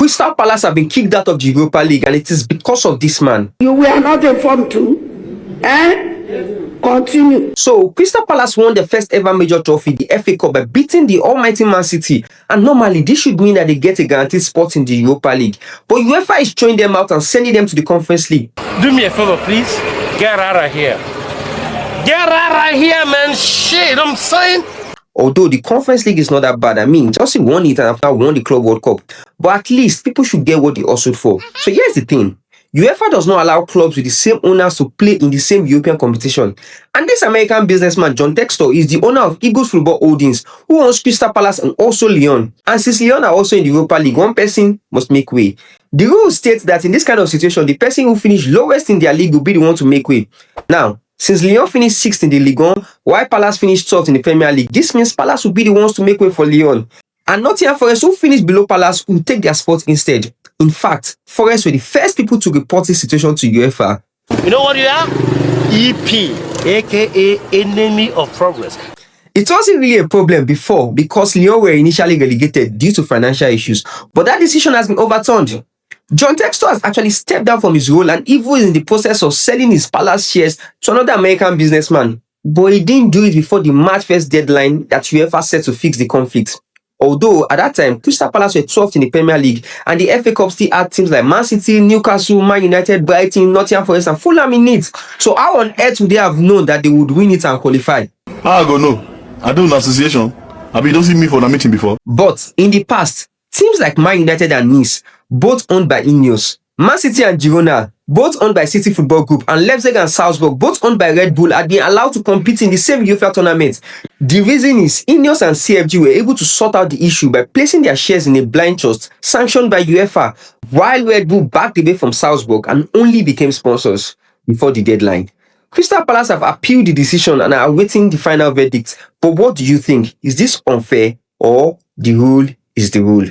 Crystal Palace have been kicked out of the Europa League, and it is because of this man. You were not informed too. Continue. So, Crystal Palace won the first ever major trophy, the FA Cup, by beating the almighty Man City. And normally, this should mean that they get a guaranteed spot in the Europa League. But UEFA is throwing them out and sending them to the Conference League. Do me a favor, please. Get out of here. Get out of here, man. Shit, I'm saying. Although the Conference League is not that bad. I mean, Chelsea won it and after won the Club World Cup. But at least people should get what they hustled for. So here's the thing. UEFA does not allow clubs with the same owners to play in the same European competition. And this American businessman, John Textor, is the owner of Eagles Football Holdings, who owns Crystal Palace and also Lyon. And since Lyon are also in the Europa League, one person must make way. The rule states that in this kind of situation, the person who finished lowest in their league will be the one to make way. Now, since Lyon finished 6th in the Ligue 1, while Palace finished 12th in the Premier League, this means Palace will be the ones to make way for Lyon. And Nottingham Forest, who finished below Palace, will take their spot instead. In fact, Forest were the first people to report this situation to UEFA. You know what you are? EP, aka Enemy of Progress. It wasn't really a problem before because Lyon were initially relegated due to financial issues, but that decision has been overturned. John Textor has actually stepped down from his role and even is in the process of selling his Palace shares to another American businessman. But he didn't do it before the March 1st deadline that UEFA set to fix the conflict. Although, at that time, Crystal Palace were 12th in the Premier League and the FA Cup still had teams like Man City, Newcastle, Man United, Brighton, Nottingham Forest and Fulham in it. So how on earth would they have known that they would win it and qualify? How I go know? I do an association. I mean, you don't see me for the meeting before. But in the past, teams like Man United and Nice, both owned by INEOS, Man City and Girona, both owned by City Football Group, and Leipzig and Salzburg, both owned by Red Bull, had been allowed to compete in the same UEFA tournament. The reason is INEOS and CFG were able to sort out the issue by placing their shares in a blind trust sanctioned by UEFA, while Red Bull backed away from Salzburg and only became sponsors before the deadline. Crystal Palace have appealed the decision and are awaiting the final verdict. But what do you think? Is this unfair or the rule is the rule?